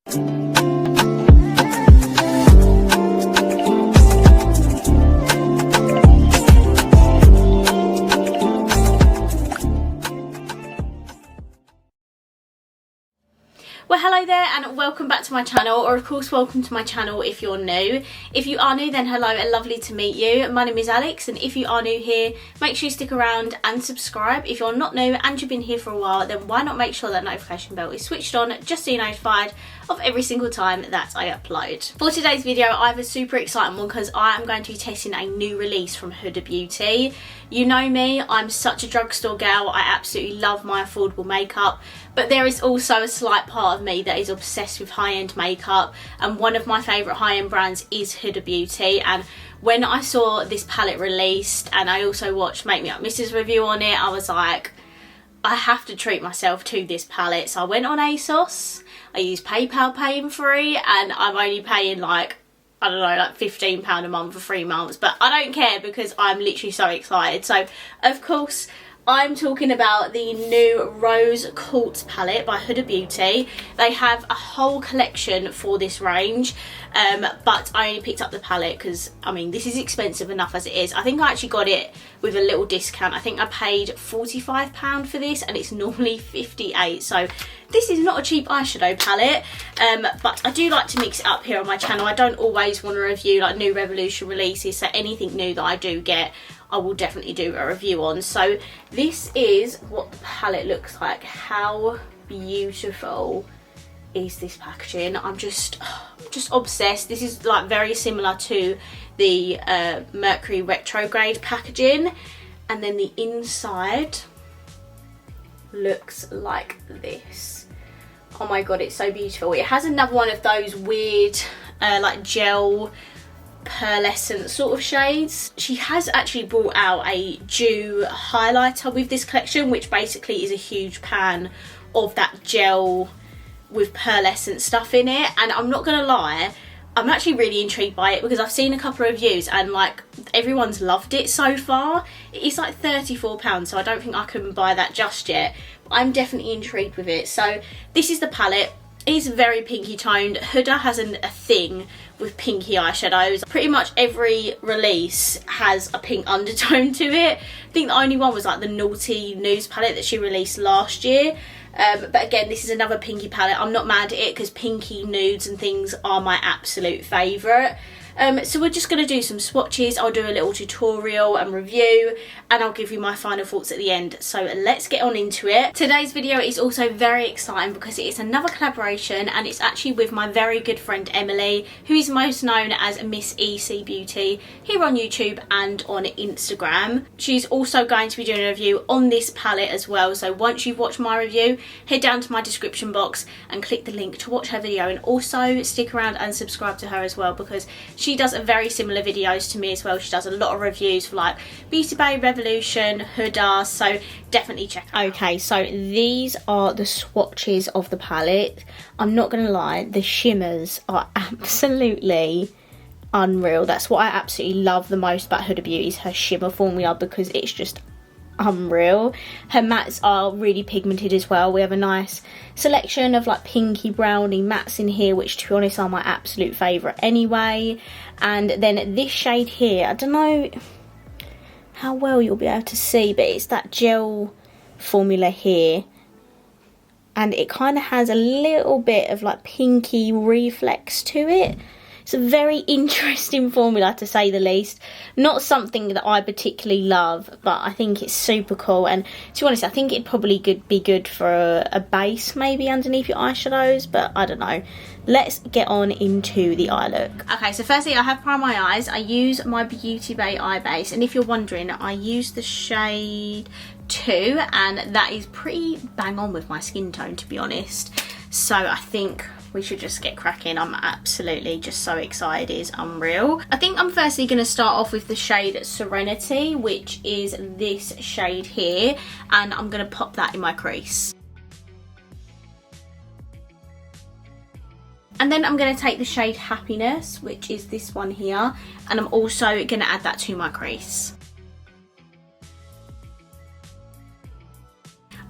Well, hello there and welcome back to my channel, or of course welcome to my channel if you're new. If you are new, then hello and lovely to meet you. My name is Alex, and if you are new here, make sure you stick around and subscribe. If you're not new and you've been here for a while, then why not make sure that notification bell is switched on just so you're notified of every single time that I upload. For today's video, I have a super exciting one because I am going to be testing a new release from Huda Beauty. You know me, I'm such a drugstore girl. I absolutely love my affordable makeup, but there is also a slight part of me that is obsessed with high-end makeup, and one of my favourite high-end brands is Huda Beauty. And when I saw this palette released, and I also watched Make Me Up Mrs. review on it, I was like, I have to treat myself to this palette. So I went on ASOS, I used PayPal Pay in Free, and I'm only paying like, I don't know, like £15 a month for 3 months, but I don't care because I'm literally so excited. So of course I'm talking about the new Rose Quartz palette by Huda Beauty. They have a whole collection for this range, but I only picked up the palette because, I mean, this is expensive enough as it is. I think I actually got it with a little discount. I think I paid £45 for this, and it's normally £58. So this is not a cheap eyeshadow palette, but I do like to mix it up here on my channel. I don't always want to review like new Revolution releases, so anything new that I do get, I will definitely do a review on. So this is what the palette looks like. How beautiful is this packaging? I'm just obsessed. This is like very similar to the Mercury retrograde packaging, and then the inside looks like this. Oh my god, it's so beautiful. It has another one of those weird like gel pearlescent sort of shades. She has actually brought out a dew highlighter with this collection, which basically is a huge pan of that gel with pearlescent stuff in it, and I'm not gonna lie, I'm actually really intrigued by it because I've seen a couple of reviews and like everyone's loved it so far. It is like £34, so I don't think I can buy that just yet, but I'm definitely intrigued with it. So this is the palette. It is very pinky toned. Huda has a thing with pinky eyeshadows. Pretty much every release has a pink undertone to it. I think the only one was like the Naughty Nudes palette that she released last year. But again, this is another pinky palette. I'm not mad at it because pinky nudes and things are my absolute favourite. So we're just going to do some swatches. I'll do a little tutorial and review, and I'll give you my final thoughts at the end. So let's get on into it. Today's video is also very exciting because it is another collaboration, and it's actually with my very good friend Emily, who is most known as Miss EC Beauty here on YouTube and on Instagram. She's also going to be doing a review on this palette as well. So once you've watched my review, head down to my description box and click the link to watch her video, and also stick around and subscribe to her as well because she does very similar videos to me as well. She does a lot of reviews for like Beauty Bay, Revolution, Huda, so definitely check it out. Okay, so these are the swatches of the palette. I'm not gonna lie, the shimmers are absolutely unreal. That's what I absolutely love the most about Huda Beauty, is her shimmer formula, because it's just unreal. Her mattes are really pigmented as well. We have a nice selection of like pinky browny mattes in here, which to be honest are my absolute favourite anyway. And then this shade here, I don't know how well you'll be able to see, but it's that gel formula here, and it kind of has a little bit of like pinky reflex to it. It's a very interesting formula, to say the least. Not something that I particularly love, but I think it's super cool. And to be honest, I think it'd probably be good for a base maybe underneath your eyeshadows, but I don't know. Let's get on into the eye look. Okay, so firstly I have primed my eyes. I use my Beauty Bay eye base, and if you're wondering, I use the shade 2, and that is pretty bang on with my skin tone, to be honest. So I think we should just get cracking. I'm absolutely just so excited. It is unreal. I think I'm firstly going to start off with the shade Serenity, which is this shade here, and I'm going to pop that in my crease. And then I'm going to take the shade Happiness, which is this one here, and I'm also going to add that to my crease.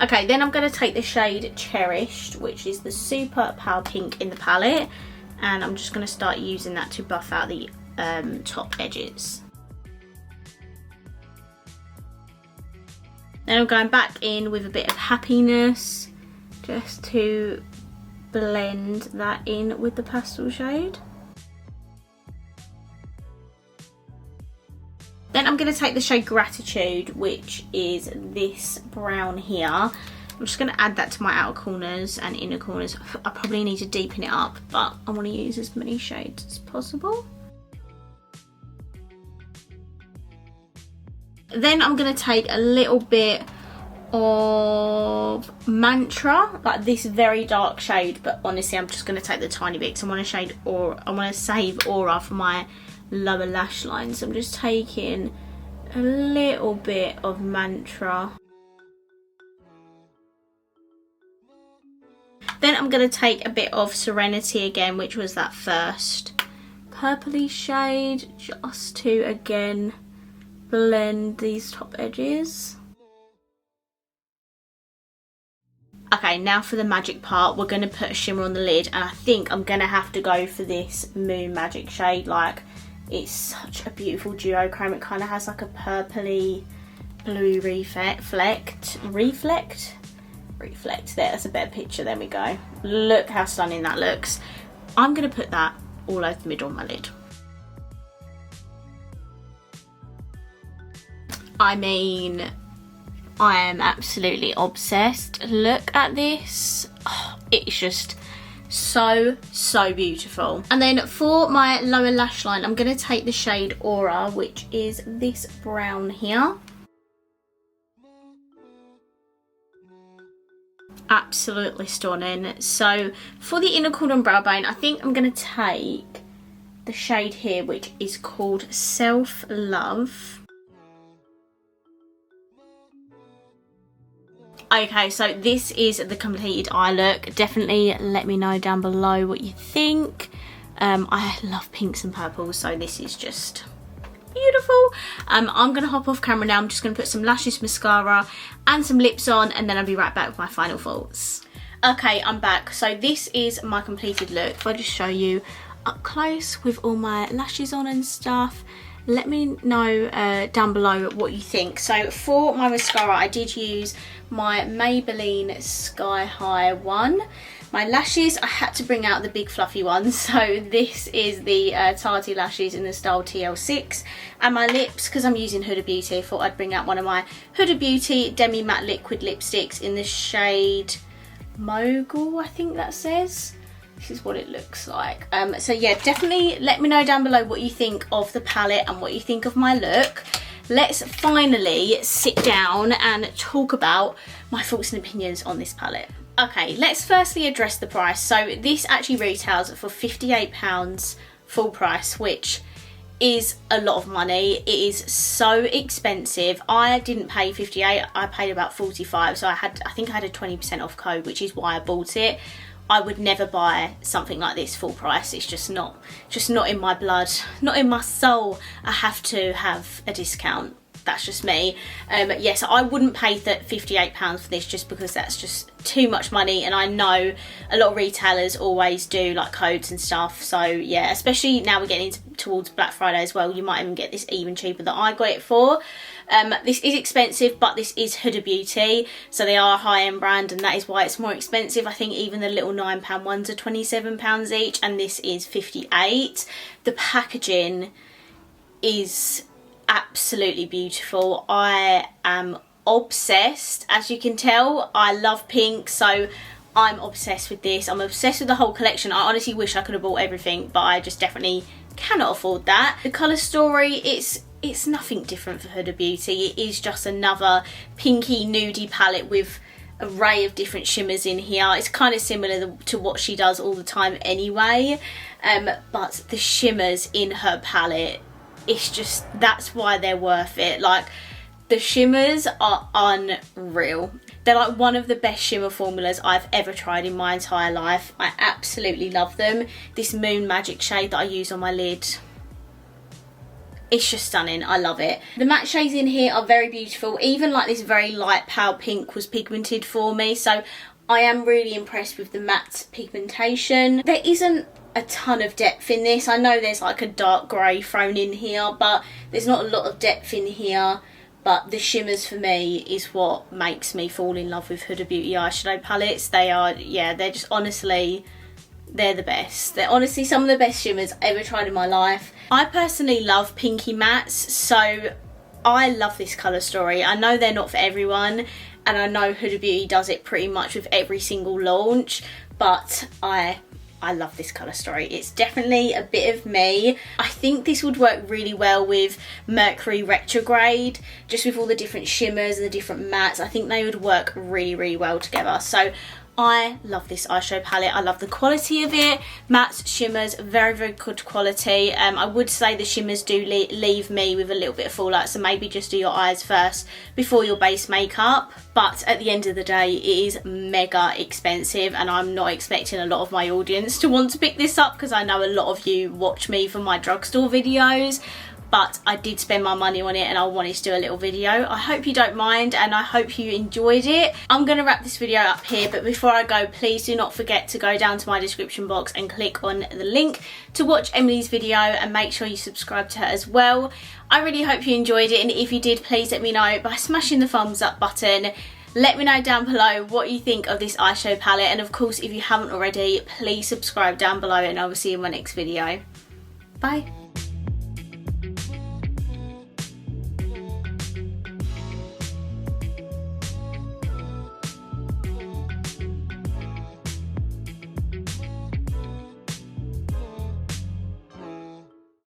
Okay, then I'm going to take the shade Cherished, which is the super pale pink in the palette, and I'm just going to start using that to buff out the top edges. Then I'm going back in with a bit of Happiness, just to blend that in with the pastel shade. Then I'm going to take the shade Gratitude, which is this brown here. I'm just going to add that to my outer corners and inner corners. I probably need to deepen it up, but I want to use as many shades as possible. Then I'm going to take a little bit of Mantra, like this very dark shade, but honestly I'm just going to take the tiny bit because I want to save Aura for my lower lash line. So I'm just taking a little bit of Mantra. Then I'm going to take a bit of Serenity again, which was that first purpley shade, just to again blend these top edges. Okay, now for the magic part, we're going to put a shimmer on the lid, and I think I'm going to have to go for this Moon Magic shade. Like, it's such a beautiful duochrome. It kind of has like a purpley blue reflect. There, that's a better picture. There we go. Look how stunning that looks. I'm going to put that all over the middle of my lid. I mean, I am absolutely obsessed. Look at this. Oh, it's just so beautiful. And then for my lower lash line, I'm going to take the shade Aura, which is this brown here. Absolutely stunning. So for the inner corner and brow bone, I think I'm going to take the shade here, which is called Self Love. Okay, so this is the completed eye look. Definitely let me know down below what you think. I love pinks and purples, so this is just beautiful. I'm going to hop off camera now. I'm just going to put some lashes, mascara and some lips on, and then I'll be right back with my final thoughts. Okay, I'm back. So this is my completed look. If I just show you up close with all my lashes on and stuff. Let me know down below what you think. So for my mascara, I did use my Maybelline Sky High one. My lashes, I had to bring out the big fluffy ones. So this is the Tarte lashes in the style TL6. And my lips, because I'm using Huda Beauty, I thought I'd bring out one of my Huda Beauty Demi Matte Liquid Lipsticks in the shade Mogul, I think that says. This is what it looks like. So yeah, definitely let me know down below what you think of the palette and what you think of my look. Let's finally sit down and talk about my thoughts and opinions on this palette. Okay, let's firstly address the price. So this actually retails for £58 full price, which is a lot of money. It is so expensive. I didn't pay 58, I paid about 45, so I think I had a 20% off code, which is why I bought it. I would never buy something like this full price. It's just not in my blood, not in my soul. I have to have a discount. That's just me. Yes, I wouldn't pay £58 for this just because that's just too much money, and I know a lot of retailers always do like codes and stuff. So yeah, especially now we're getting towards Black Friday as well, you might even get this even cheaper than I got it for. This is expensive, but this is Huda Beauty, so they are a high-end brand, and that is why it's more expensive. I think even the little £9 ones are £27 each, and this is 58. The packaging is absolutely beautiful. I am obsessed, as you can tell. I love pink, so I'm obsessed with this. I'm obsessed with the whole collection. I honestly wish I could have bought everything, but I just definitely cannot afford that. The colour story, it's nothing different for Huda Beauty. It is just another pinky nudie palette with an array of different shimmers in here. It's kind of similar to what she does all the time anyway, but the shimmers in her palette, it's just, that's why they're worth it. Like, the shimmers are unreal. They're like one of the best shimmer formulas I've ever tried in my entire life. I absolutely love them. This Moon Magic shade that I use on my lid, It's just stunning. I love it. The matte shades in here are very beautiful. Even like this very light pale pink was pigmented for me. So I am really impressed with the matte pigmentation. There isn't a ton of depth in this. I know there's like a dark grey thrown in here, but there's not a lot of depth in here. But the shimmers for me is what makes me fall in love with Huda Beauty eyeshadow palettes. They are, yeah, they're just honestly, they're the best. They're honestly some of the best shimmers I've ever tried in my life. I personally love pinky mattes, so I love this colour story. I know they're not for everyone, and I know Huda Beauty does it pretty much with every single launch, but I love this colour story. It's definitely a bit of me. I think this would work really well with Mercury Retrograde, just with all the different shimmers and the different mattes. I think they would work really, really well together. So I love this eyeshadow palette. I love the quality of it. Mattes, shimmers, very, very good quality. I would say the shimmers do leave me with a little bit of fallout, so maybe just do your eyes first before your base makeup. But at the end of the day, it is mega expensive, and I'm not expecting a lot of my audience to want to pick this up because I know a lot of you watch me for my drugstore videos. But I did spend my money on it and I wanted to do a little video. I hope you don't mind and I hope you enjoyed it. I'm going to wrap this video up here, but before I go, please do not forget to go down to my description box and click on the link to watch Emily's video, and make sure you subscribe to her as well. I really hope you enjoyed it, and if you did, please let me know by smashing the thumbs up button. Let me know down below what you think of this eyeshadow palette, and of course if you haven't already, please subscribe down below, and I will see you in my next video. Bye.